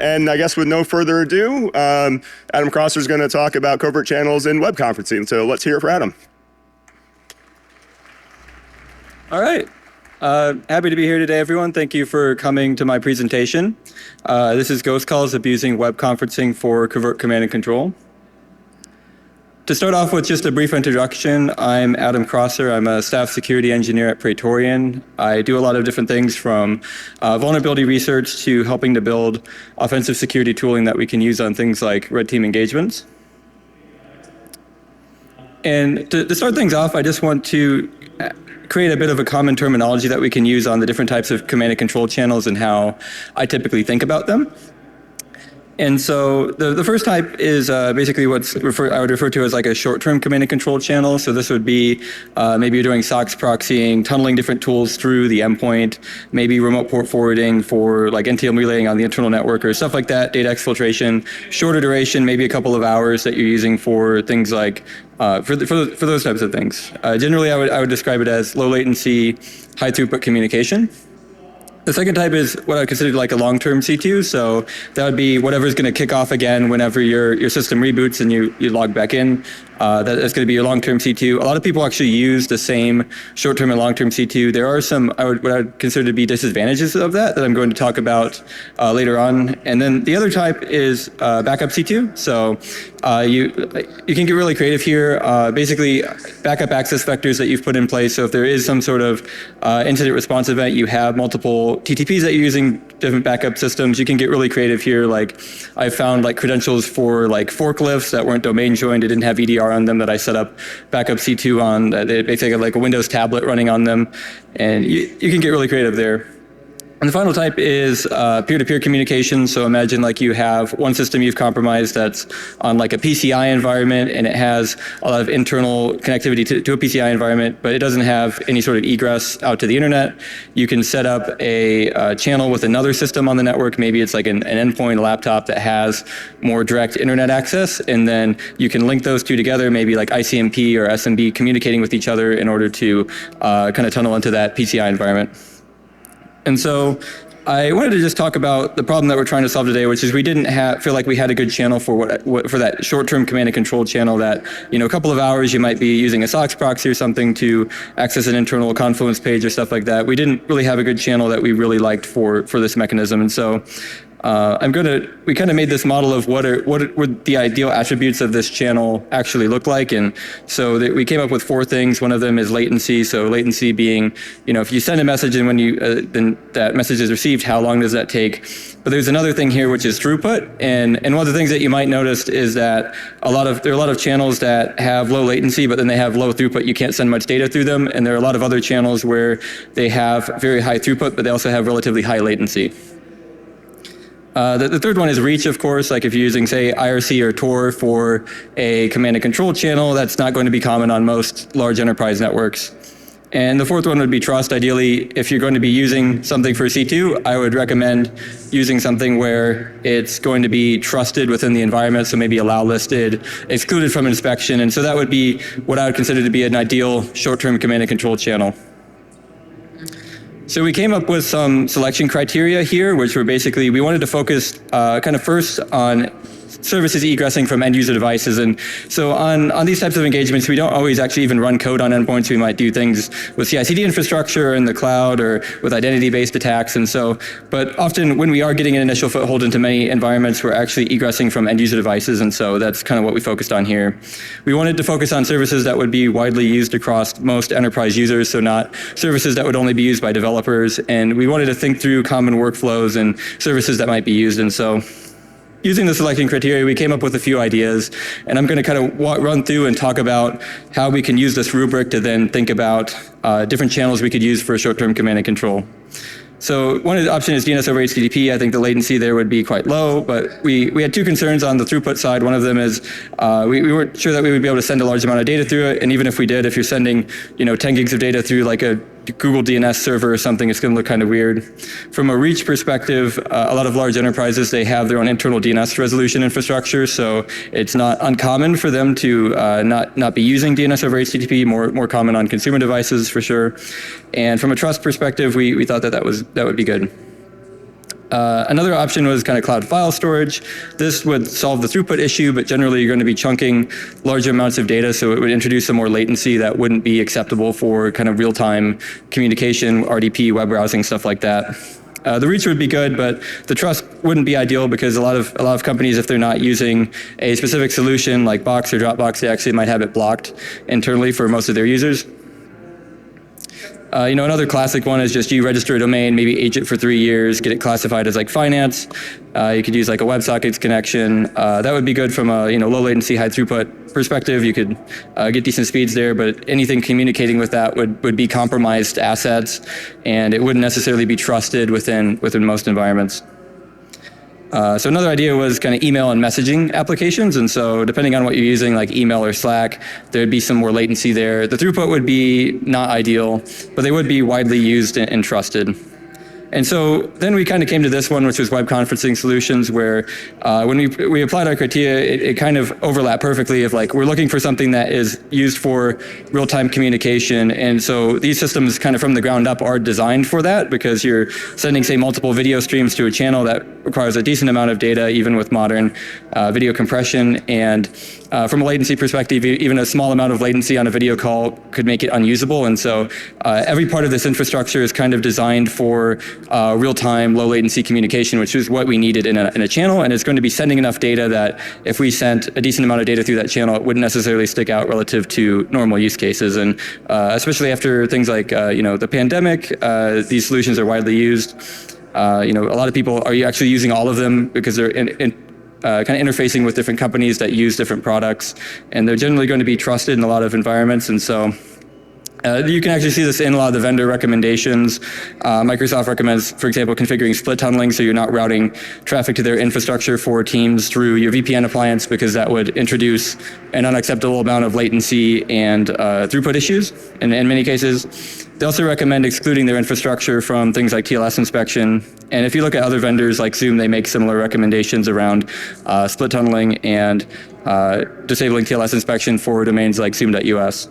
And I guess with no further ado, Adam Crosser is going to talk about covert channels in web conferencing. So let's hear it for Adam. All right. Happy to be here today, everyone. Thank you for coming to my presentation. This is Ghost Calls Abusing Web Conferencing for Covert Command and Control. To start off with just a brief introduction, I'm Adam Crosser. I'm a staff security engineer at Praetorian. I do a lot of different things from vulnerability research to helping to build offensive security tooling that we can use on things like red team engagements. And to start things off, I just want to create a bit of a common terminology that we can use on the different types of command and control channels and how I typically think about them. And so the first type is basically I would refer to as like a short-term command and control channel. So this would be maybe you're doing SOX proxying, tunneling different tools through the endpoint, maybe remote port forwarding for like NTLM relaying on the internal network or stuff like that, data exfiltration, shorter duration, maybe a couple of hours that you're using for things like for those types of things. Generally, I would describe it as low latency, high throughput communication. The second type is what I consider like a long-term C2. So that would be whatever's going to kick off again whenever your system reboots and you log back in. That's going to be your long-term C2. A lot of people actually use the same short-term and long-term C2. There are some what I would consider to be disadvantages of that I'm going to talk about later on. And then the other type is backup C2. So you can get really creative here. Basically, backup access vectors that you've put in place. So if there is some sort of incident response event, you have multiple TTPs that you're using, different backup systems. You can get really creative here. Like I found like credentials for like forklifts that weren't domain joined. It didn't have EDR on them that I set up backup C2 on. They basically had like a Windows tablet running on them. And you can get really creative there. And the final type is peer-to-peer communication. So imagine like you have one system you've compromised that's on like a PCI environment and it has a lot of internal connectivity to a PCI environment, but it doesn't have any sort of egress out to the internet. You can set up a channel with another system on the network. Maybe it's like an endpoint, a laptop that has more direct internet access. And then you can link those two together, maybe like ICMP or SMB communicating with each other in order to kind of tunnel into that PCI environment. And so I wanted to just talk about the problem that we're trying to solve today, which is we didn't feel like we had a good channel for for that short-term command and control channel that, a couple of hours you might be using a SOX proxy or something to access an internal Confluence page or stuff like that. We didn't really have a good channel that we really liked for this mechanism. And so we kind of made this model of what would the ideal attributes of this channel actually look like. And so we came up with 4 things. One of them is latency. So latency being, if you send a message and when then that message is received, how long does that take? But there's another thing here, which is throughput. And one of the things that you might notice is that there are a lot of channels that have low latency, but then they have low throughput. You can't send much data through them. And there are a lot of other channels where they have very high throughput, but they also have relatively high latency. The third one is reach, of course. Like if you're using, say, IRC or Tor for a command and control channel, that's not going to be common on most large enterprise networks. And the fourth one would be trust. Ideally, if you're going to be using something for C2, I would recommend using something where it's going to be trusted within the environment, so maybe allow listed, excluded from inspection. And so that would be what I would consider to be an ideal short-term command and control channel. So we came up with some selection criteria here, which were basically, we wanted to focus kind of first on services egressing from end user devices. And so on these types of engagements, we don't always actually even run code on endpoints. We might do things with CI/CD infrastructure in the cloud or with identity-based attacks. And so, but often when we are getting an initial foothold into many environments, we're actually egressing from end user devices. And so that's kind of what we focused on here. We wanted to focus on services that would be widely used across most enterprise users, so not services that would only be used by developers. And we wanted to think through common workflows and services that might be used. And so using the selection criteria, we came up with a few ideas, and I'm going to kind of run through and talk about how we can use this rubric to then think about different channels we could use for short-term command and control. So one option is DNS over HTTP. I think the latency there would be quite low, but we had 2 concerns on the throughput side. One of them is we weren't sure that we would be able to send a large amount of data through it, and even if we did, if you're sending 10 gigs of data through like a Google DNS server or something, it's going to look kind of weird. From a reach perspective, a lot of large enterprises, they have their own internal DNS resolution infrastructure, so it's not uncommon for them to not be using DNS over HTTP, more common on consumer devices for sure. And from a trust perspective, we thought that would be good. Another option was kind of cloud file storage. This would solve the throughput issue, but generally you're going to be chunking larger amounts of data, so it would introduce some more latency that wouldn't be acceptable for kind of real-time communication, RDP, web browsing, stuff like that. The reach would be good, but the trust wouldn't be ideal because a lot of companies, if they're not using a specific solution like Box or Dropbox, they actually might have it blocked internally for most of their users. Another classic one is just you register a domain, maybe age it for 3 years, get it classified as like finance. You could use like a WebSockets connection. That would be good from a low latency, high throughput perspective. You could get decent speeds there, but anything communicating with that would be compromised assets, and it wouldn't necessarily be trusted within most environments. So another idea was kind of email and messaging applications. And so depending on what you're using, like email or Slack, there'd be some more latency there. The throughput would be not ideal, but they would be widely used and trusted. And so then we kind of came to this one, which was web conferencing solutions, where when we applied our criteria, it kind of overlapped perfectly of like, we're looking for something that is used for real-time communication. And so these systems kind of from the ground up are designed for that, because you're sending, say, multiple video streams to a channel that requires a decent amount of data, even with modern video compression. And from a latency perspective, even a small amount of latency on a video call could make it unusable. And so every part of this infrastructure is kind of designed for real-time, low-latency communication, which is what we needed in a channel, and it's going to be sending enough data that if we sent a decent amount of data through that channel, it wouldn't necessarily stick out relative to normal use cases. And especially after things like the pandemic, these solutions are widely used. A lot of people are actually using all of them because they're kind of interfacing with different companies that use different products, and they're generally going to be trusted in a lot of environments. And so you can actually see this in a lot of the vendor recommendations. Microsoft recommends, for example, configuring split tunneling, so you're not routing traffic to their infrastructure for Teams through your VPN appliance, because that would introduce an unacceptable amount of latency and throughput issues in many cases. They also recommend excluding their infrastructure from things like TLS inspection. And if you look at other vendors like Zoom, they make similar recommendations around split tunneling and disabling TLS inspection for domains like zoom.us.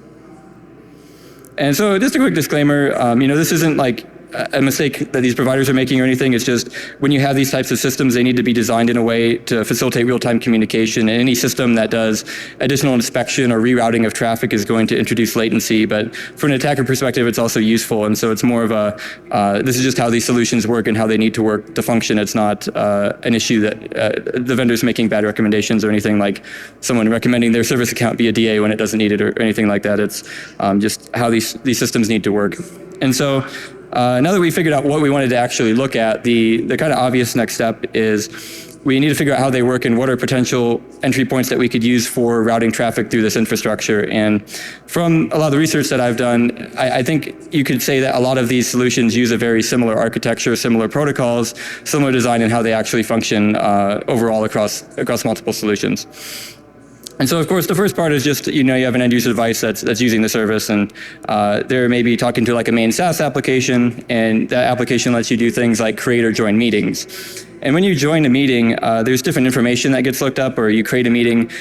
And so just a quick disclaimer, this isn't like a mistake that these providers are making or anything. It's just when you have these types of systems, they need to be designed in a way to facilitate real-time communication. And any system that does additional inspection or rerouting of traffic is going to introduce latency. But from an attacker perspective, it's also useful. And so it's more of this is just how these solutions work and how they need to work to function. It's not an issue that the vendor's making bad recommendations or anything like someone recommending their service account via DA when it doesn't need it or anything like that. It's just how these systems need to work. And so now that we figured out what we wanted to actually look at, the kind of obvious next step is we need to figure out how they work and what are potential entry points that we could use for routing traffic through this infrastructure. And from a lot of the research that I've done, I think you could say that a lot of these solutions use a very similar architecture, similar protocols, similar design in how they actually function overall across multiple solutions. And so, of course, the first part is just, you have an end user device that's using the service, and they're maybe talking to like a main SaaS application, and that application lets you do things like create or join meetings. And when you join a meeting, there's different information that gets looked up, or you create a meeting.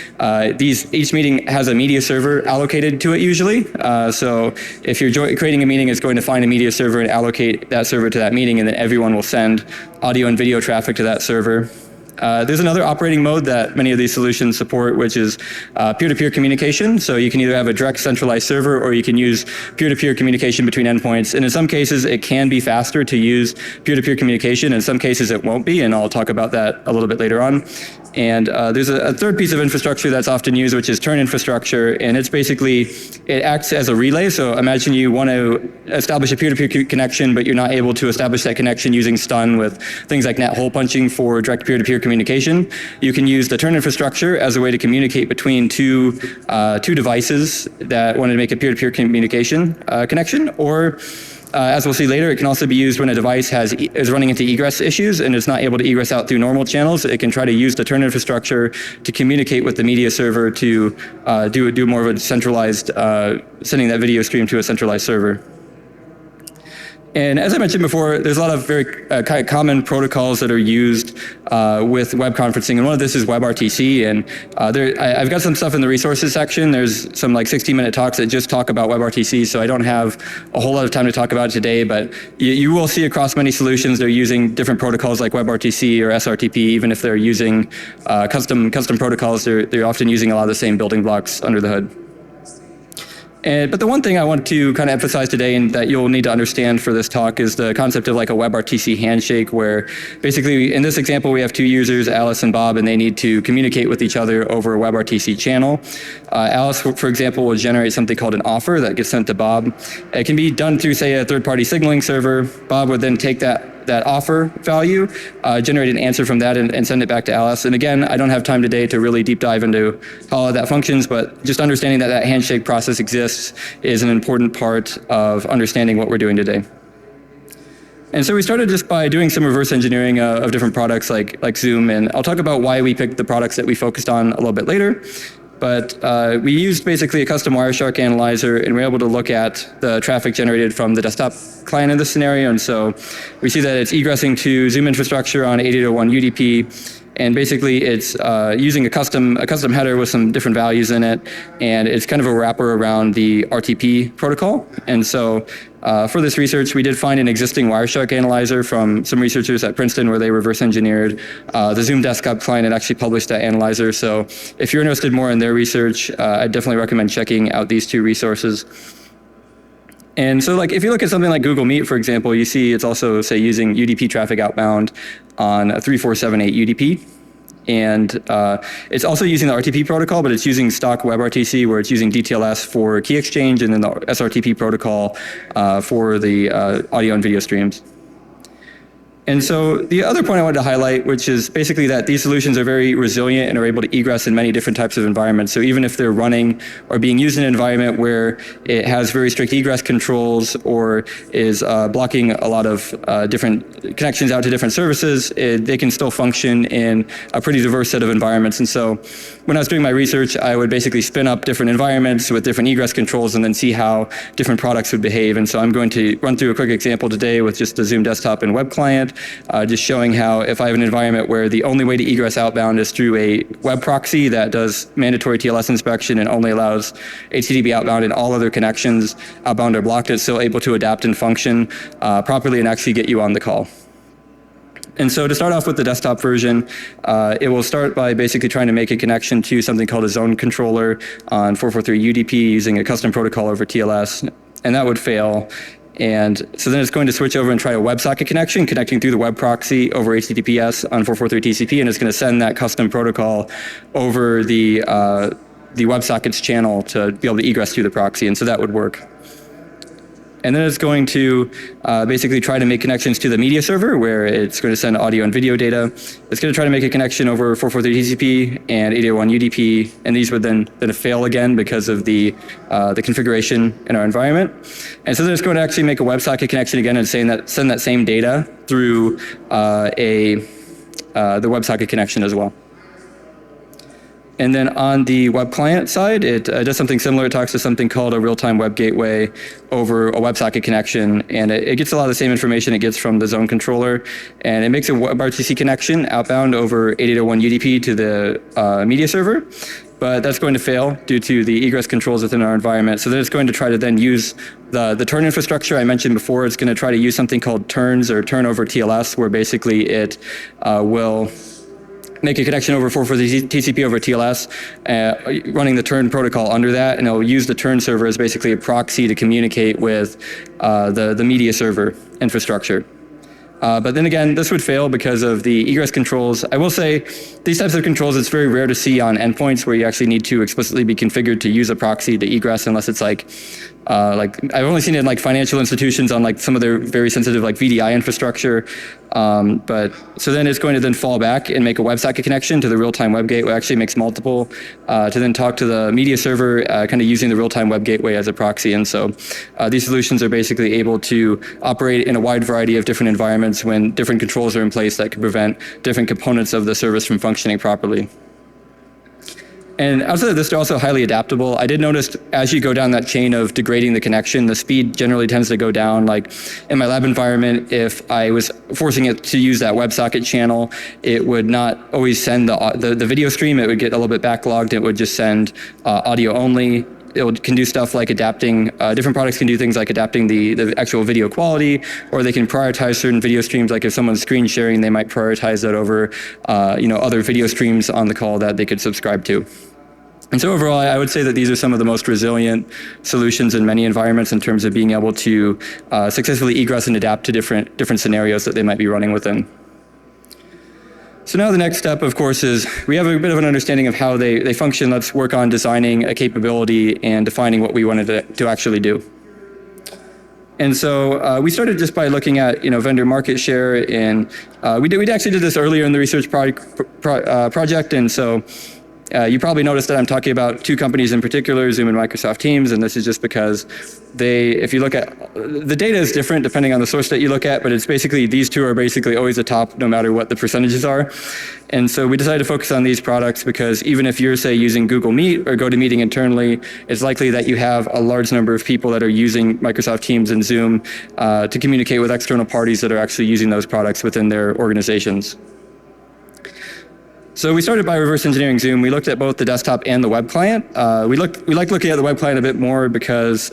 Each meeting has a media server allocated to it usually. So if you're creating a meeting, it's going to find a media server and allocate that server to that meeting, and then everyone will send audio and video traffic to that server. There's another operating mode that many of these solutions support, which is peer-to-peer communication. So you can either have a direct centralized server, or you can use peer-to-peer communication between endpoints. And in some cases, it can be faster to use peer-to-peer communication. In some cases, it won't be, and I'll talk about that a little bit later on. And there's a third piece of infrastructure that's often used, which is TURNt infrastructure. And it's basically, it acts as a relay. So imagine you want to establish a peer-to-peer connection, but you're not able to establish that connection using stun with things like NAT hole punching for direct peer-to-peer communication. You can use the TURNt infrastructure as a way to communicate between two devices that want to make a peer-to-peer communication connection, or as we'll see later, it can also be used when a device is running into egress issues and it's not able to egress out through normal channels. It can try to use the TURNt infrastructure to communicate with the media server to do more of a centralized, sending that video stream to a centralized server. And as I mentioned before, there's a lot of very kind of common protocols that are used with web conferencing, and one of this is WebRTC. And I've got some stuff in the resources section. There's some like 60-minute talks that just talk about WebRTC, so I don't have a whole lot of time to talk about it today, but you will see across many solutions they're using different protocols like WebRTC or SRTP. Even if they're using custom protocols, they're often using a lot of the same building blocks under the hood. But the one thing I want to kind of emphasize today and that you'll need to understand for this talk is the concept of like a WebRTC handshake, where basically in this example we have two users, Alice and Bob, and they need to communicate with each other over a WebRTC channel. Alice, for example, will generate something called an offer that gets sent to Bob. It can be done through, say, a third-party signaling server. Bob would then take that offer value, generate an answer from that, and send it back to Alice. And again, I don't have time today to really deep dive into how all of that functions, but just understanding that that handshake process exists is an important part of understanding what we're doing today. And so we started just by doing some reverse engineering of different products like Zoom, and I'll talk about why we picked the products that we focused on a little bit later. But we used basically a custom Wireshark analyzer, and we're able to look at the traffic generated from the desktop client in this scenario. And so we see that it's egressing to Zoom infrastructure on 8801 UDP. And basically it's using a custom header with some different values in it. And it's kind of a wrapper around the RTP protocol. And so for this research, we did find an existing Wireshark analyzer from some researchers at Princeton where they reverse engineered the Zoom desktop client and actually published that analyzer. So if you're interested more in their research, I definitely recommend checking out these two resources. And so like if you look at something like Google Meet, for example, you see it's also, say, using UDP traffic outbound on 3478 UDP. And it's also using the RTP protocol, but it's using stock WebRTC, where it's using DTLS for key exchange and then the SRTP protocol for the audio and video streams. And so the other point I wanted to highlight, which is basically that these solutions are very resilient and are able to egress in many different types of environments. So even if they're running or being used in an environment where it has very strict egress controls or is blocking a lot of different connections out to different services, they can still function in a pretty diverse set of environments. And so when I was doing my research, I would basically spin up different environments with different egress controls and then see how different products would behave. And so I'm going to run through a quick example today with just the Zoom desktop and web client. Just showing how if I have an environment where the only way to egress outbound is through a web proxy that does mandatory TLS inspection and only allows HTTP outbound and all other connections outbound are blocked, it's still able to adapt and function properly and actually get you on the call. And so to start off with the desktop version, it will start by basically trying to make a connection to something called a zone controller on 443 UDP using a custom protocol over TLS, and that would fail. And so then it's going to switch over and try a WebSocket connection, connecting through the web proxy over HTTPS on 443 TCP, and it's going to send that custom protocol over the WebSockets channel to be able to egress through the proxy, and so that would work. And then it's going to basically try to make connections to the media server, where it's going to send audio and video data. It's going to try to make a connection over 443 TCP and 801 UDP, and these would then fail again because of the configuration in our environment. And so then it's going to actually make a WebSocket connection again and send that same data through the WebSocket connection as well. And then on the web client side, it does something similar. It talks to something called a real-time web gateway over a WebSocket connection, and it gets a lot of the same information it gets from the zone controller, and it makes a WebRTC connection outbound over 8801 UDP to the media server, but that's going to fail due to the egress controls within our environment. So then it's going to try to then use the TURNt infrastructure I mentioned before. It's going to try to use something called TURNs or turn over TLS, where basically it will make a connection over 443 TCP over TLS, running the TURNt protocol under that, and it'll use the TURNt server as basically a proxy to communicate with the media server infrastructure. But then again, this would fail because of the egress controls. I will say these types of controls, it's very rare to see on endpoints where you actually need to explicitly be configured to use a proxy to egress, unless it's like I've only seen it in like financial institutions on like some of their very sensitive like VDI infrastructure. But so then it's going to then fall back and make a WebSocket connection to the real-time web gateway. Actually makes multiple to then talk to the media server, kind of using the real-time web gateway as a proxy. And so these solutions are basically able to operate in a wide variety of different environments when different controls are in place that could prevent different components of the service from functioning properly. And outside of this, they're also highly adaptable. I did notice as you go down that chain of degrading the connection, the speed generally tends to go down. Like in my lab environment, if I was forcing it to use that WebSocket channel, it would not always send the video stream. It would get a little bit backlogged. It would just send audio only. It can do stuff like adapting, different products can do things like adapting the actual video quality, or they can prioritize certain video streams. Like if someone's screen sharing, they might prioritize that over, other video streams on the call that they could subscribe to. And so overall, I would say that these are some of the most resilient solutions in many environments in terms of being able to successfully egress and adapt to different scenarios that they might be running within. So now the next step, of course, is we have a bit of an understanding of how they function. Let's work on designing a capability and defining what we wanted to actually do. And so we started just by looking at vendor market share, and we actually did this earlier in the research project, and so you probably noticed that I'm talking about two companies in particular, Zoom and Microsoft Teams, and this is just because if you look at, the data is different depending on the source that you look at, but it's basically, these two are basically always the top no matter what the percentages are. And so we decided to focus on these products because even if you're, say, using Google Meet or GoToMeeting internally, it's likely that you have a large number of people that are using Microsoft Teams and Zoom to communicate with external parties that are actually using those products within their organizations. So we started by reverse engineering Zoom. We looked at both the desktop and the web client. We like looking at the web client a bit more because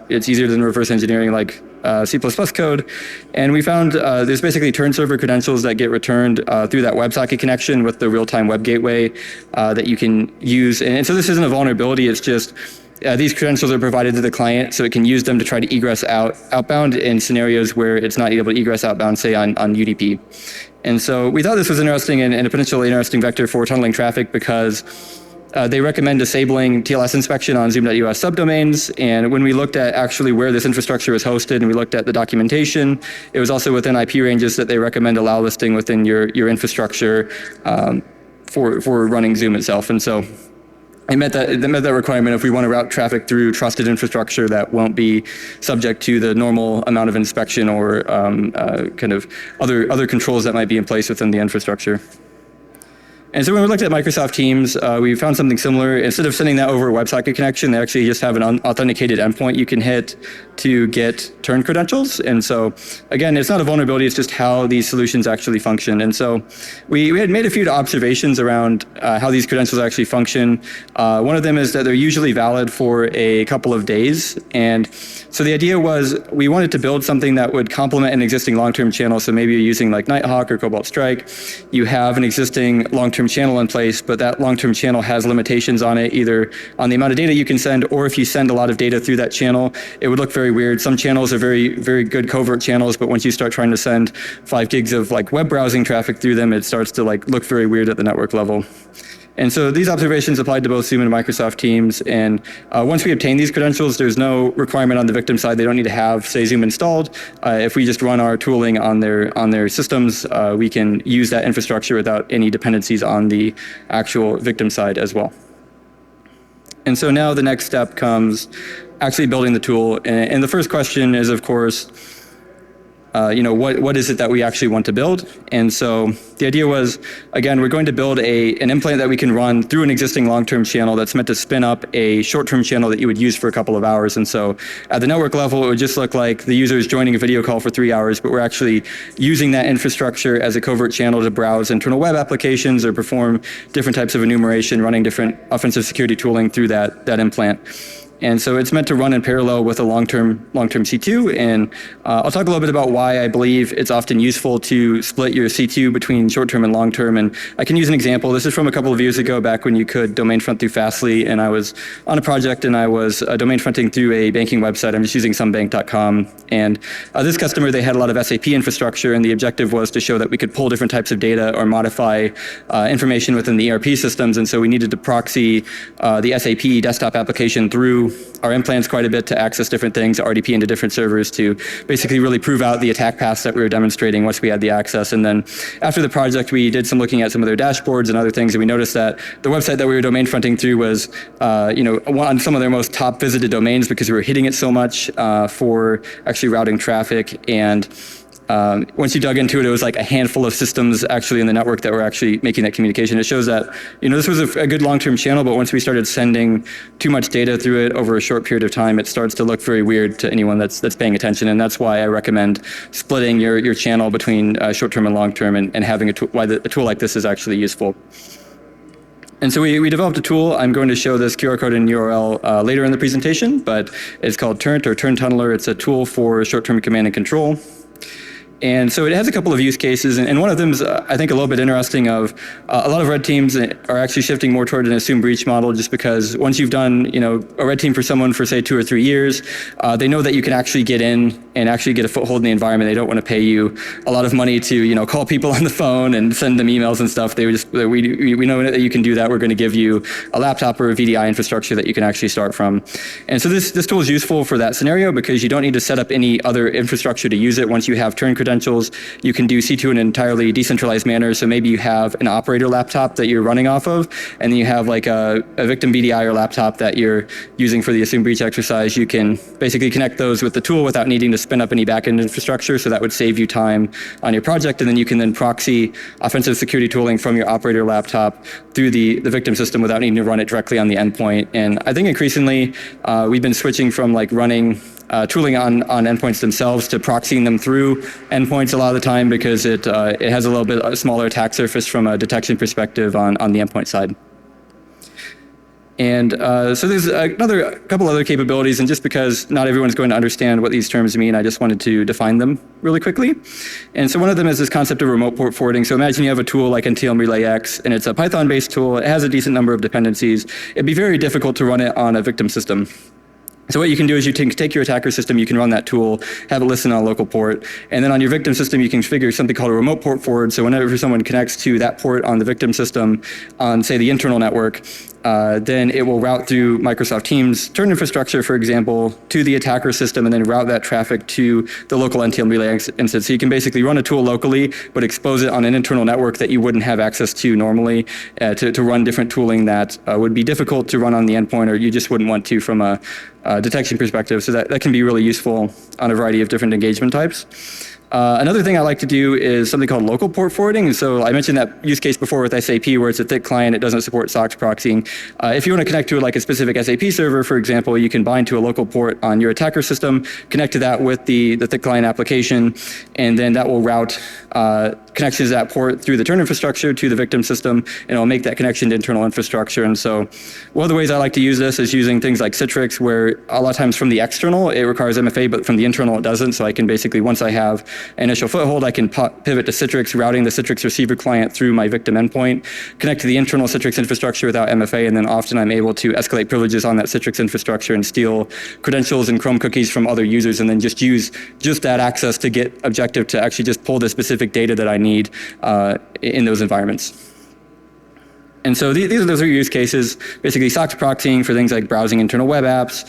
it's easier than reverse engineering like C++ code. And we found there's basically TURNt server credentials that get returned through that WebSocket connection with the real-time web gateway that you can use. And so this isn't a vulnerability, it's just these credentials are provided to the client so it can use them to try to egress outbound in scenarios where it's not able to egress outbound, say on UDP. And so we thought this was interesting and a potentially interesting vector for tunneling traffic because they recommend disabling TLS inspection on Zoom.us subdomains. And when we looked at actually where this infrastructure was hosted and we looked at the documentation, it was also within IP ranges that they recommend allow listing within your infrastructure for running Zoom itself. And so it met that requirement if we want to route traffic through trusted infrastructure that won't be subject to the normal amount of inspection or kind of other controls that might be in place within the infrastructure. And so when we looked at Microsoft Teams, we found something similar. Instead of sending that over a WebSocket connection, they actually just have an authenticated endpoint you can hit to get TURNt credentials. And so again, it's not a vulnerability, it's just how these solutions actually function. And so we had made a few observations around how these credentials actually function. One of them is that they're usually valid for a couple of days. And so the idea was we wanted to build something that would complement an existing long-term channel. So maybe you're using like Nighthawk or Cobalt Strike. You have an existing long-term channel in place, but that long-term channel has limitations on it, either on the amount of data you can send, or if you send a lot of data through that channel, it would look very weird. Some channels are very, very good covert channels, but once you start trying to send 5 gigs of like web browsing traffic through them, it starts to like look very weird at the network level. And so these observations applied to both Zoom and Microsoft Teams. And once we obtain these credentials, there's no requirement on the victim side. They don't need to have, say, Zoom installed. If we just run our tooling on their systems, we can use that infrastructure without any dependencies on the actual victim side as well. And so now the next step comes actually building the tool. And the first question is, of course, what is it that we actually want to build? And so the idea was, again, we're going to build an implant that we can run through an existing long-term channel that's meant to spin up a short-term channel that you would use for a couple of hours. And so at the network level, it would just look like the user is joining a video call for 3 hours, but we're actually using that infrastructure as a covert channel to browse internal web applications or perform different types of enumeration, running different offensive security tooling through that implant. And so it's meant to run in parallel with a long-term C2. And I'll talk a little bit about why I believe it's often useful to split your C2 between short-term and long-term. And I can use an example. This is from a couple of years ago, back when you could domain front through Fastly. And I was on a project and I was domain fronting through a banking website. I'm just using somebank.com. And this customer, they had a lot of SAP infrastructure. And the objective was to show that we could pull different types of data or modify information within the ERP systems. And so we needed to proxy the SAP desktop application through our implants quite a bit to access different things, RDP into different servers to basically really prove out the attack paths that we were demonstrating once we had the access. And then after the project, we did some looking at some of their dashboards and other things, and we noticed that the website that we were domain fronting through was on some of their most top visited domains because we were hitting it so much for actually routing traffic. And once you dug into it, it was like a handful of systems actually in the network that were actually making that communication. It shows that, this was a good long-term channel, but once we started sending too much data through it over a short period of time, it starts to look very weird to anyone that's paying attention. And that's why I recommend splitting your channel between short-term and long-term, and having a tool like this is actually useful. And so we developed a tool. I'm going to show this QR code and URL later in the presentation, but it's called TURNt, or Turn Tunneler. It's a tool for short-term command and control. And so it has a couple of use cases, and one of them is, I think, a little bit interesting. Of a lot of red teams are actually shifting more toward an assume breach model, just because once you've done, a red team for someone for say 2 or 3 years, they know that you can actually get in and actually get a foothold in the environment. They don't want to pay you a lot of money to call people on the phone and send them emails and stuff. We know that you can do that. We're going to give you a laptop or a VDI infrastructure that you can actually start from. And so this tool is useful for that scenario, because you don't need to set up any other infrastructure to use it. Once you have Turn credentials, you can do C2 in an entirely decentralized manner. So maybe you have an operator laptop that you're running off of, and then you have like a victim VDI or laptop that you're using for the assume breach exercise. You can basically connect those with the tool without needing to spin up any backend infrastructure. So that would save you time on your project. And then you can then proxy offensive security tooling from your operator laptop through the victim system without needing to run it directly on the endpoint. And I think increasingly we've been switching from like running tooling on endpoints themselves to proxying them through endpoints a lot of the time, because it has a little bit smaller attack surface from a detection perspective on the endpoint side. And so there's a couple other capabilities, and just because not everyone's going to understand what these terms mean, I just wanted to define them really quickly. And so one of them is this concept of remote port forwarding. So imagine you have a tool like NTLM RelayX, and it's a Python-based tool. It has a decent number of dependencies. It'd be very difficult to run it on a victim system. So what you can do is you take your attacker system, you can run that tool, have it listen on a local port, and then on your victim system you can configure something called a remote port forward. So whenever someone connects to that port on the victim system on, say, the internal network, then it will route through Microsoft Teams Turn infrastructure, for example, to the attacker system, and then route that traffic to the local NTLM RelayX instance. So you can basically run a tool locally, but expose it on an internal network that you wouldn't have access to normally, to run different tooling that would be difficult to run on the endpoint, or you just wouldn't want to from a detection perspective. So that can be really useful on a variety of different engagement types. Another thing I like to do is something called local port forwarding. And so I mentioned that use case before with SAP, where it's a thick client, it doesn't support SOX proxying. If you want to connect to like a specific SAP server, for example, you can bind to a local port on your attacker system, connect to that with the thick client application, and then that will route connections to that port through the Turn infrastructure to the victim system, and it'll make that connection to internal infrastructure. And so one of the ways I like to use this is using things like Citrix, where a lot of times from the external, it requires MFA, but from the internal, it doesn't. So I can basically, once I have initial foothold, I can pivot to Citrix, routing the Citrix receiver client through my victim endpoint, connect to the internal Citrix infrastructure without MFA, and then often I'm able to escalate privileges on that Citrix infrastructure and steal credentials and Chrome cookies from other users, and then just use that access to get objective to actually just pull the specific data that I need in those environments. And so those are use cases, basically SOX proxying for things like browsing internal web apps,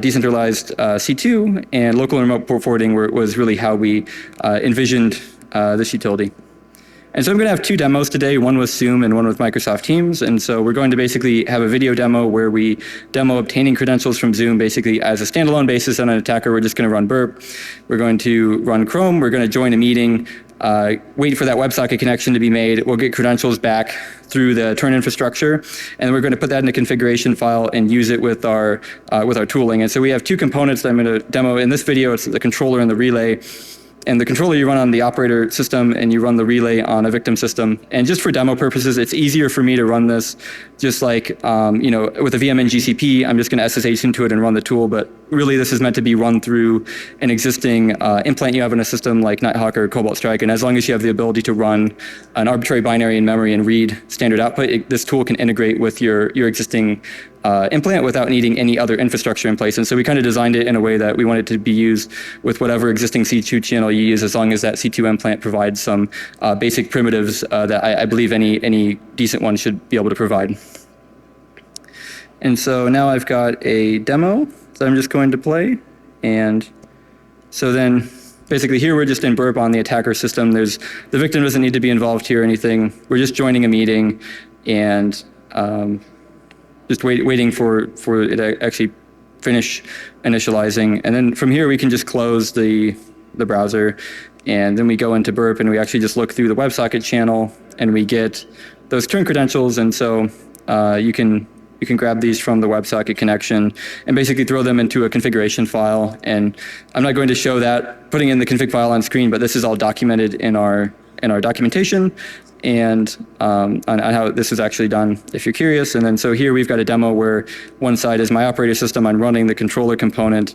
decentralized C2, and local and remote port forwarding was really how we envisioned this utility. And so I'm going to have 2 demos today, one with Zoom and one with Microsoft Teams. And so we're going to basically have a video demo where we demo obtaining credentials from Zoom basically as a standalone basis on an attacker. We're just going to run burp. We're going to run Chrome. We're going to join a meeting, wait for that WebSocket connection to be made. We'll get credentials back through the Turn infrastructure, and we're going to put that in a configuration file and use it with our tooling. And so we have 2 components that I'm going to demo in this video. It's the controller and the relay. And the controller you run on the operator system, and you run the relay on a victim system. And just for demo purposes, it's easier for me to run this just like, with a VM in GCP, I'm just going to SSH into it and run the tool. But really, this is meant to be run through an existing implant you have in a system like Nighthawk or Cobalt Strike. And as long as you have the ability to run an arbitrary binary in memory and read standard output, this tool can integrate with your existing implant without needing any other infrastructure in place. And so we kind of designed it in a way that we want it to be used with whatever existing C2 channel you use, as long as that C2 implant provides some basic primitives that I believe any decent one should be able to provide. And so now I've got a demo that I'm just going to play. And so then basically here we're just in burp on the attacker system. The victim doesn't need to be involved here or anything. We're just joining a meeting and just waiting for it to actually finish initializing. And then from here we can just close the browser And then we go into burp and we actually just look through the WebSocket channel and we get those turn credentials. And so you can grab these from the WebSocket connection and basically throw them into a configuration file. And I'm not going to show that putting in the config file on screen, but this is all documented in our documentation and on how this is actually done if you're curious. And then so here we've got a demo where one side is my operating system. I'm running the controller component.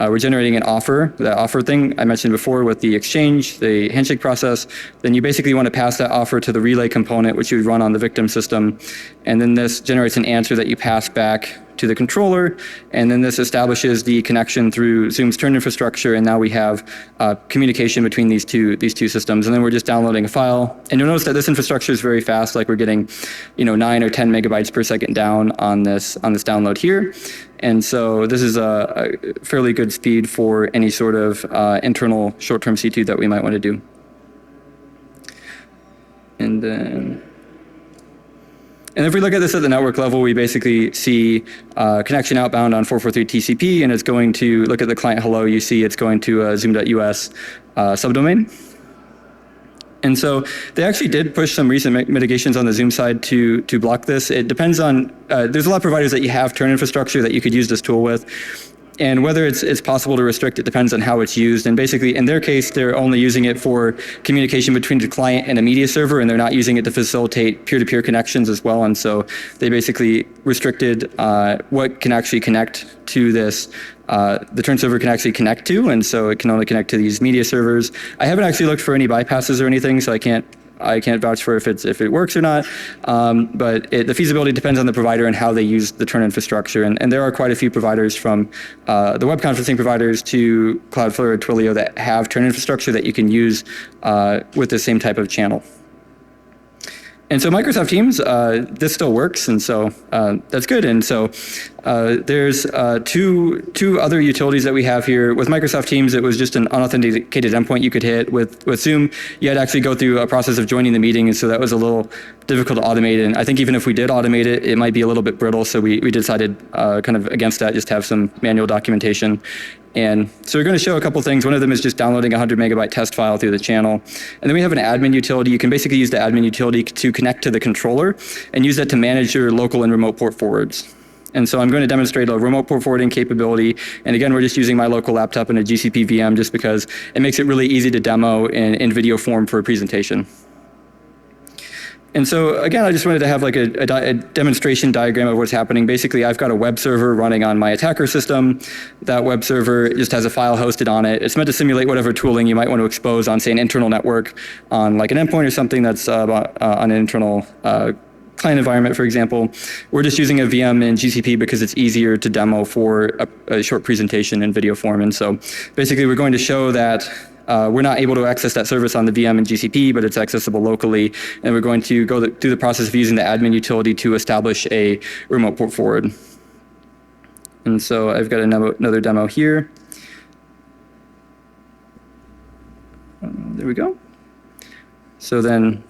We're generating an offer, that offer thing I mentioned before with the exchange, the handshake process. Then you basically want to pass that offer to the relay component, which you would run on the victim system. And then this generates an answer that you pass back to the controller. And then this establishes the connection through Zoom's turn infrastructure. And now we have communication between these two systems. And then we're just downloading a file. And you'll notice that this infrastructure is very fast. Like we're getting, 9 or 10 megabytes per second down on this download here. And so this is a fairly good speed for any sort of internal short-term C2 that we might want to do. And if we look at this at the network level, we basically see connection outbound on 443 TCP, and it's going to look at the client hello. You see it's going to zoom.us subdomain. And so they actually did push some recent mitigations on the Zoom side to block this. It depends on, there's a lot of providers that you have turn infrastructure that you could use this tool with. And whether it's possible to restrict it depends on how it's used. And basically, in their case, they're only using it for communication between the client and a media server, and they're not using it to facilitate peer-to-peer connections as well. And so they basically restricted what can actually connect to this. The turn server can actually connect to, and so it can only connect to these media servers. I haven't actually looked for any bypasses or anything, so I can't vouch for if it works or not, but the feasibility depends on the provider and how they use the turn infrastructure. And there are quite a few providers from the web conferencing providers to Cloudflare or Twilio that have turn infrastructure that you can use with the same type of channel. And so Microsoft Teams, this still works, and so that's good. And so there's two other utilities that we have here. With Microsoft Teams, it was just an unauthenticated endpoint you could hit. With Zoom, you had to actually go through a process of joining the meeting, and so that was a little difficult to automate. And I think even if we did automate it, it might be a little bit brittle, so we decided kind of against that, just to have some manual documentation. And so we're going to show a couple things. One of them is just downloading a 100 megabyte test file through the channel. And then we have an admin utility. You can basically use the admin utility to connect to the controller and use that to manage your local and remote port forwards. And so I'm going to demonstrate a remote port forwarding capability. And again, we're just using my local laptop and a GCP VM just because it makes it really easy to demo in video form for a presentation. And so again, I just wanted to have like a demonstration diagram of what's happening. Basically, I've got a web server running on my attacker system. That web server just has a file hosted on it. It's meant to simulate whatever tooling you might want to expose on, say, an internal network on like an endpoint or something that's on an internal client environment, for example. We're just using a VM in GCP because it's easier to demo for a short presentation in video form. And so basically, we're going to show that we're not able to access that service on the VM in GCP, but it's accessible locally. And we're going to go through the process of using the admin utility to establish a remote port forward. And so I've got another demo here. There we go. So then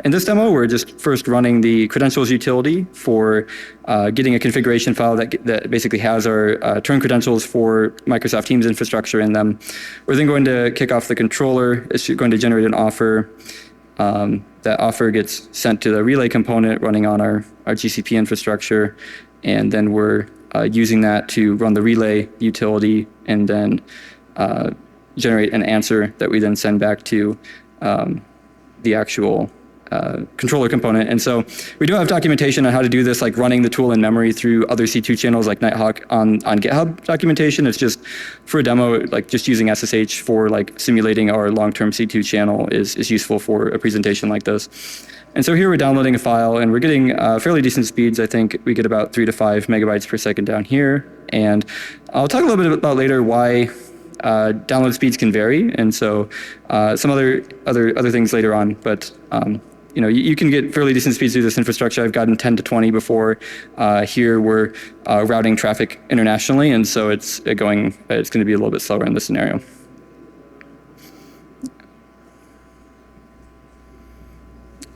in this demo, we're just first running the credentials utility for getting a configuration file that basically has our turn credentials for Microsoft Teams infrastructure in them. We're then going to kick off the controller. It's going to generate an offer. That offer gets sent to the relay component running on our GCP infrastructure. And then we're using that to run the relay utility and then generate an answer that we then send back to the actual controller component. And so we do have documentation on how to do this, like running the tool in memory through other C2 channels like Nighthawk on GitHub documentation. It's just for a demo, like just using SSH for like simulating our long-term C2 channel is useful for a presentation like this. And so here we're downloading a file and we're getting fairly decent speeds. I think we get about 3 to 5 megabytes per second down here. And I'll talk a little bit about later why download speeds can vary, and so some other things later on. But you can get fairly decent speeds through this infrastructure. I've gotten 10 to 20 before. Here we're routing traffic internationally, and so it's going to be a little bit slower in this scenario.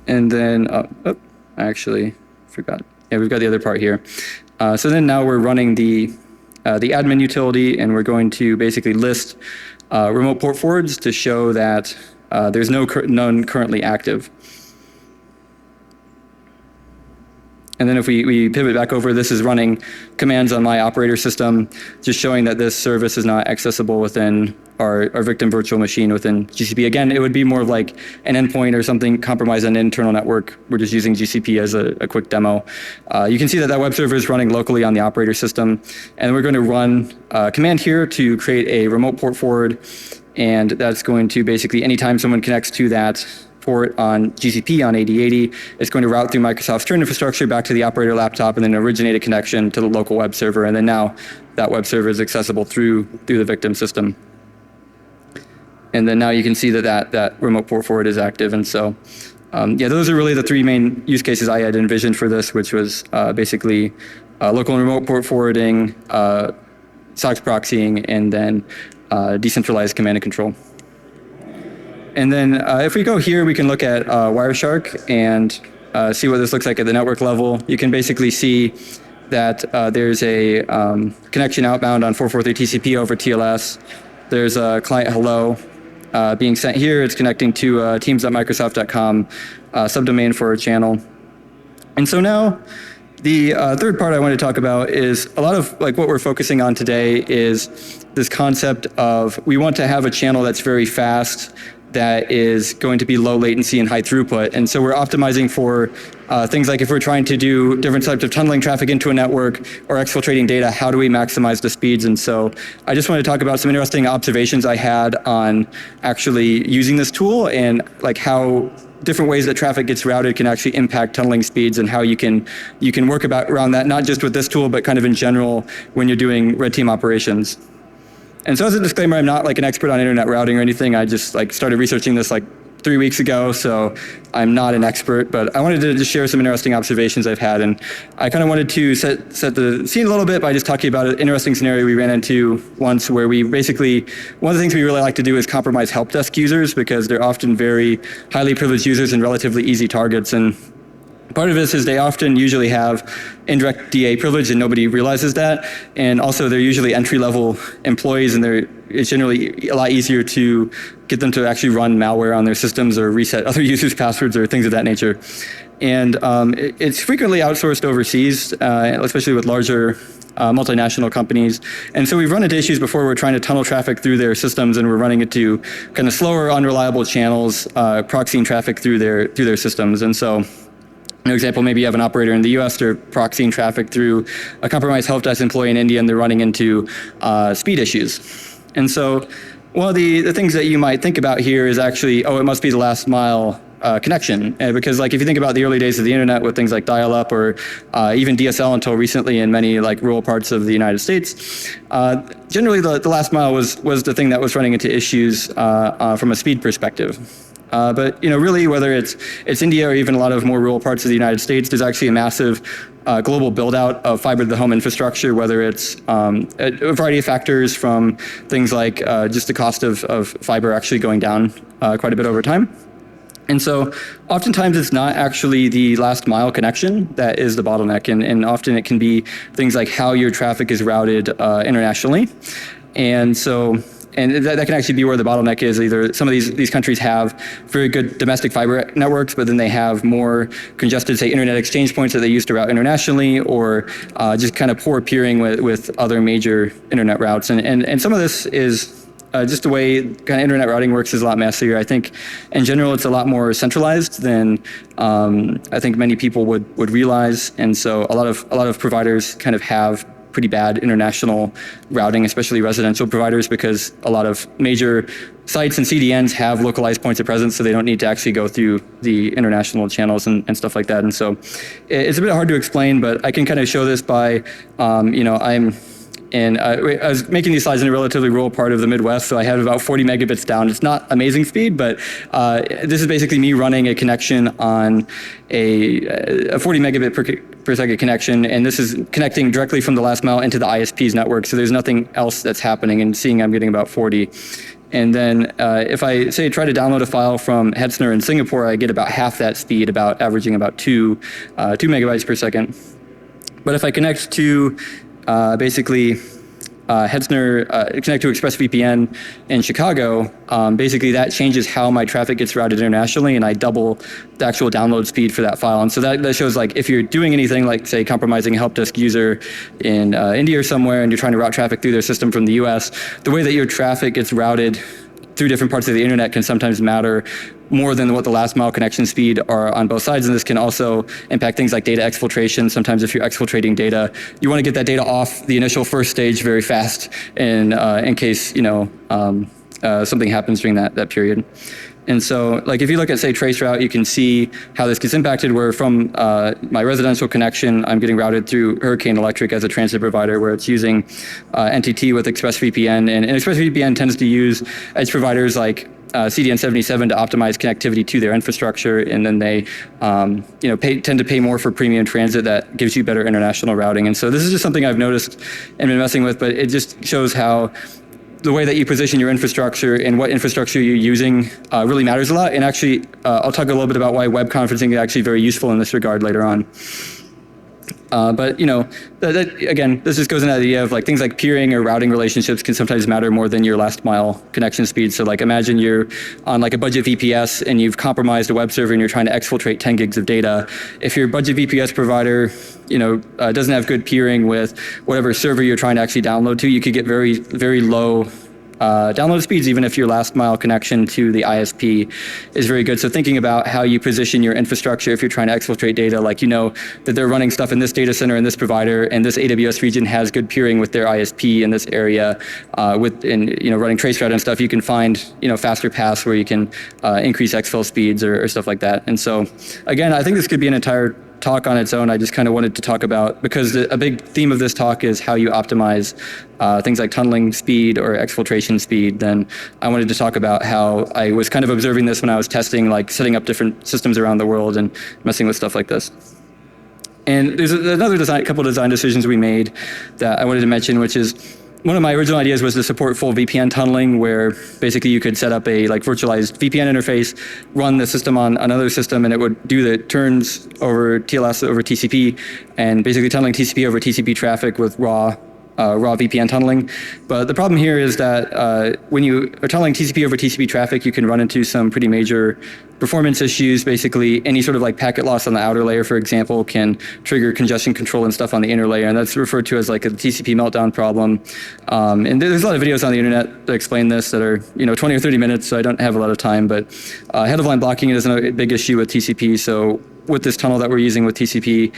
And then I actually forgot. Yeah, we've got the other part here. So then now we're running the admin utility, and we're going to basically list remote port forwards to show that there's none currently active. And then if we pivot back over, this is running commands on my operator system, just showing that this service is not accessible within our victim virtual machine within GCP. Again, it would be more of like an endpoint or something compromised on an internal network. We're just using GCP as a quick demo. You can see that web server is running locally on the operator system. And we're going to run a command here to create a remote port forward. And that's going to basically, anytime someone connects to that port on GCP on 8080, it's going to route through Microsoft's TURNt infrastructure back to the operator laptop and then originate a connection to the local web server. And then now that web server is accessible through the victim system. And then now you can see that remote port forward is active. And so, yeah, those are really the three main use cases I had envisioned for this, which was basically local and remote port forwarding, SOX proxying, and then decentralized command and control. And then if we go here, we can look at Wireshark and see what this looks like at the network level. You can basically see that there's a connection outbound on 443 TCP over TLS. There's a client hello being sent here. It's connecting to teams.microsoft.com subdomain for a channel. And so now the third part I want to talk about is a lot of like what we're focusing on today is this concept of we want to have a channel that's very fast, that is going to be low latency and high throughput. And so we're optimizing for things like if we're trying to do different types of tunneling traffic into a network or exfiltrating data, how do we maximize the speeds? And so I just want to talk about some interesting observations I had on actually using this tool and like how different ways that traffic gets routed can actually impact tunneling speeds and how you can work around that, not just with this tool, but kind of in general when you're doing red team operations. And so as a disclaimer, I'm not like an expert on internet routing or anything. I just like started researching this like 3 weeks ago, so I'm not an expert, but I wanted to just share some interesting observations I've had. And I kind of wanted to set the scene a little bit by just talking about an interesting scenario we ran into once where we basically, one of the things we really like to do is compromise help desk users because they're often very highly privileged users and relatively easy targets. And part of this is they often usually have indirect DA privilege and nobody realizes that. And also they're usually entry-level employees and it's generally a lot easier to get them to actually run malware on their systems or reset other users' passwords or things of that nature. And it's frequently outsourced overseas, especially with larger multinational companies. And so we've run into issues before. We're trying to tunnel traffic through their systems and we're running into kind of slower, unreliable channels, proxying traffic through their systems. And so, an example, maybe you have an operator in the US, they're proxying traffic through a compromised help desk employee in India and they're running into speed issues. And so one of the things that you might think about here is actually, it must be the last mile connection. Because like if you think about the early days of the internet with things like dial-up or even DSL until recently in many like rural parts of the United States, generally the last mile was the thing that was running into issues from a speed perspective. But really, whether it's India or even a lot of more rural parts of the United States, there's actually a massive global build out of fiber to the home infrastructure, whether it's a variety of factors from things like just the cost of fiber actually going down quite a bit over time. And so oftentimes it's not actually the last mile connection that is the bottleneck. And often it can be things like how your traffic is routed internationally. And so that can actually be where the bottleneck is. Either some of these countries have very good domestic fiber networks, but then they have more congested, say, internet exchange points that they use to route internationally, or just kind of poor peering with other major internet routes. And some of this is just the way kind of internet routing works is a lot messier. I think in general it's a lot more centralized than I think many people would realize. And so a lot of providers kind of have pretty bad international routing, especially residential providers, because a lot of major sites and CDNs have localized points of presence, so they don't need to actually go through the international channels and stuff like that. And so it's a bit hard to explain, but I can kind of show this by, I was making these slides in a relatively rural part of the Midwest, so I had about 40 megabits down. It's not amazing speed, but this is basically me running a connection on a 40 megabit per second connection, and this is connecting directly from the last mile into the ISP's network, so there's nothing else that's happening, and seeing I'm getting about 40. And then if I say try to download a file from Hetzner in Singapore, I get about half that speed, averaging about 2 megabytes per second. But if I connect to basically Hetzner connect to ExpressVPN in Chicago, basically that changes how my traffic gets routed internationally, and I double the actual download speed for that file. And so that shows like if you're doing anything like say compromising a help desk user in India or somewhere, and you're trying to route traffic through their system from the US, the way that your traffic gets routed through different parts of the internet can sometimes matter more than what the last mile connection speed are on both sides. And this can also impact things like data exfiltration. Sometimes if you're exfiltrating data, you want to get that data off the initial first stage very fast in case, something happens during that period. And so like if you look at say traceroute, you can see how this gets impacted where from my residential connection, I'm getting routed through Hurricane Electric as a transit provider where it's using NTT with ExpressVPN. And ExpressVPN tends to use edge providers like CDN77 to optimize connectivity to their infrastructure, and then they, tend to pay more for premium transit that gives you better international routing. And so this is just something I've noticed and been messing with, but it just shows how the way that you position your infrastructure and what infrastructure you're using really matters a lot. And actually, I'll talk a little bit about why web conferencing is actually very useful in this regard later on. But again, this just goes into the idea of like things like peering or routing relationships can sometimes matter more than your last mile connection speed. So like imagine you're on like a budget VPS and you've compromised a web server and you're trying to exfiltrate 10 gigs of data. If your budget VPS provider, doesn't have good peering with whatever server you're trying to actually download to, you could get very, very low download speeds, even if your last mile connection to the ISP is very good. So thinking about how you position your infrastructure if you're trying to exfiltrate data, like that they're running stuff in this data center and this provider, and this AWS region has good peering with their ISP in this area, running traceroute and stuff, you can find faster paths where you can increase exfil speeds or stuff like that. And so again, I think this could be an entire talk on its own. I just kind of wanted to talk about, because a big theme of this talk is how you optimize things like tunneling speed or exfiltration speed. Then I wanted to talk about how I was kind of observing this when I was testing, like setting up different systems around the world and messing with stuff like this. And there's another couple of design decisions we made that I wanted to mention, which is one of my original ideas was to support full VPN tunneling, where basically you could set up a virtualized VPN interface, run the system on another system, and it would do the turns over TLS over TCP, and basically tunneling TCP over TCP traffic with raw VPN tunneling. But the problem here is that when you are tunneling TCP over TCP traffic, you can run into some pretty major performance issues. Basically, any sort of like packet loss on the outer layer, for example, can trigger congestion control and stuff on the inner layer, and that's referred to as like a TCP meltdown problem. And there's a lot of videos on the internet that explain this that are 20 or 30 minutes, so I don't have a lot of time. But head of line blocking is a big issue with TCP. So with this tunnel that we're using with TCP,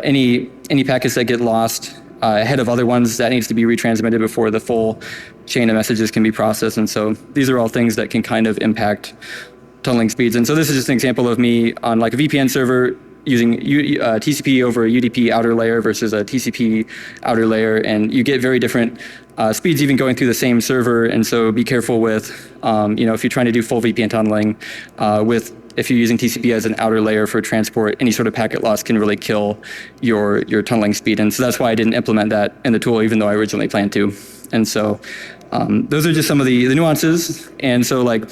any packets that get lost ahead of other ones, that needs to be retransmitted before the full chain of messages can be processed. And so these are all things that can kind of impact tunneling speeds. And so this is just an example of me on like a VPN server using TCP over a UDP outer layer versus a TCP outer layer. And you get very different speeds even going through the same server. And so be careful with, if you're trying to do full VPN tunneling if you're using TCP as an outer layer for transport, any sort of packet loss can really kill your tunneling speed. And so that's why I didn't implement that in the tool, even though I originally planned to. And so those are just some of the nuances. And so like,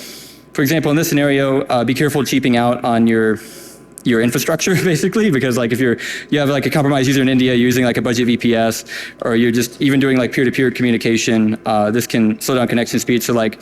for example, in this scenario, be careful cheaping out on your infrastructure, basically, because like if you have like a compromised user in India using like a budget VPS, or you're just even doing like peer-to-peer communication, this can slow down connection speed. So like,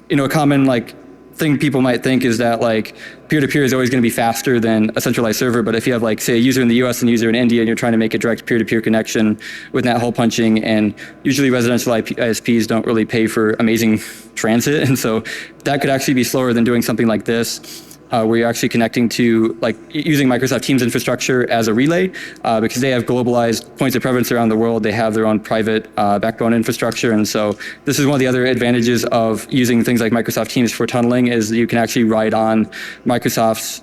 a common like thing people might think is that like peer-to-peer is always going to be faster than a centralized server. But if you have like, say, a user in the US and a user in India, and you're trying to make a direct peer-to-peer connection with NAT hole punching, and usually residential ISPs don't really pay for amazing transit. And so that could actually be slower than doing something like this, where you're actually connecting to, like, using Microsoft Teams infrastructure as a relay, because they have globalized points of presence around the world. They have their own private backbone infrastructure. And so this is one of the other advantages of using things like Microsoft Teams for tunneling, is you can actually ride on Microsoft's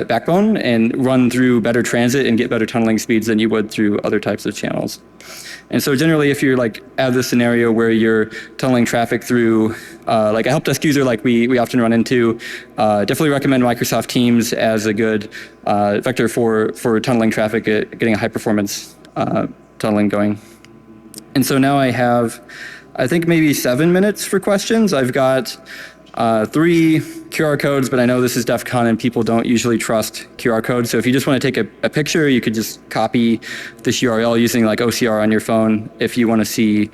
backbone and run through better transit and get better tunneling speeds than you would through other types of channels. And so generally, if you're like at this scenario where you're tunneling traffic through like a help desk user, like we often run into, definitely recommend Microsoft Teams as a good vector for tunneling traffic, getting a high performance tunneling going. And so now I have, I think, maybe 7 minutes for questions. I've got 3 QR codes, but I know this is DEF CON and people don't usually trust QR codes. So if you just want to take a picture, you could just copy this URL using like OCR on your phone if you want to see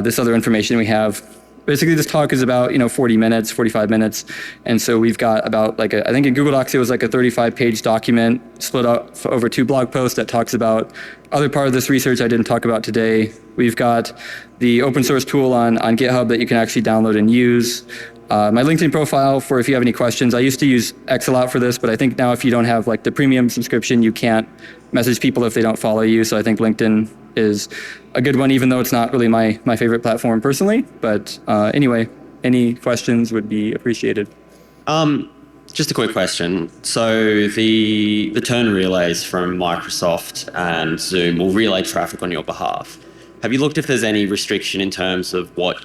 this other information we have. Basically, this talk is about 40 minutes, 45 minutes, and so we've got about I think in Google Docs it was like a 35-page document split up over 2 blog posts that talks about other part of this research I didn't talk about today. We've got the open source tool on GitHub that you can actually download and use. My LinkedIn profile for if you have any questions. I used to use X a lot for this, but I think now if you don't have the premium subscription, you can't message people if they don't follow you. So I think LinkedIn is a good one, even though it's not really my favorite platform personally. But anyway, any questions would be appreciated. Just a quick question. So the TURNt relays from Microsoft and Zoom will relay traffic on your behalf. Have you looked if there's any restriction in terms of what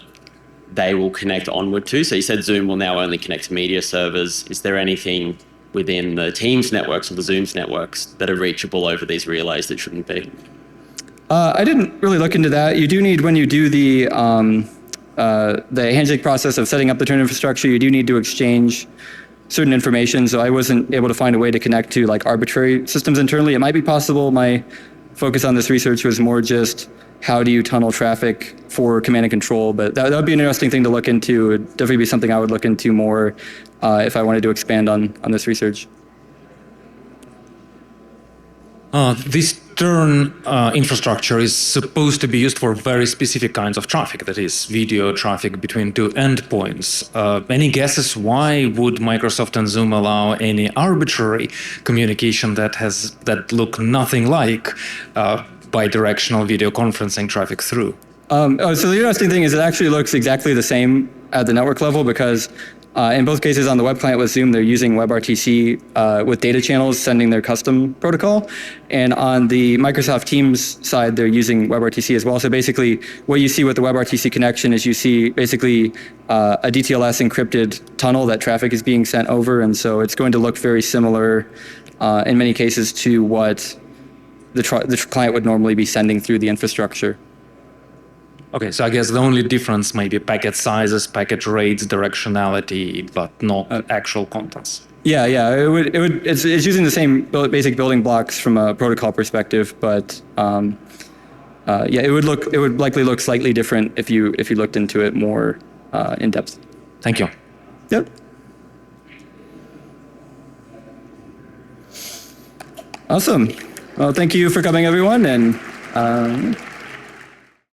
they will connect onward to? So you said Zoom will now only connect to media servers. Is there anything within the Teams networks or the Zoom's networks that are reachable over these relays that shouldn't be? I didn't really look into that. You do need, when you do the handshake process of setting up the TURNt infrastructure, you do need to exchange certain information. So I wasn't able to find a way to connect to arbitrary systems internally. It might be possible. My focus on this research was more just how do you tunnel traffic for command and control, but that would be an interesting thing to look into. It would definitely be something I would look into more if I wanted to expand on this research. This TURNt infrastructure is supposed to be used for very specific kinds of traffic, that is, video traffic between 2 endpoints. Any guesses why would Microsoft and Zoom allow any arbitrary communication that look nothing like bidirectional video conferencing traffic through? So the interesting thing is it actually looks exactly the same at the network level, because in both cases on the web client with Zoom, they're using WebRTC with data channels sending their custom protocol. And on the Microsoft Teams side, they're using WebRTC as well. So basically, what you see with the WebRTC connection is you see basically a DTLS encrypted tunnel that traffic is being sent over. And so it's going to look very similar in many cases to what the client would normally be sending through the infrastructure. Okay, so I guess the only difference may be packet sizes, packet rates, directionality, but not actual contents. Yeah. It's using the same basic building blocks from a protocol perspective, but it would likely look slightly different if you looked into it more in depth. Thank you. Yep. Awesome. Well, thank you for coming, everyone, and.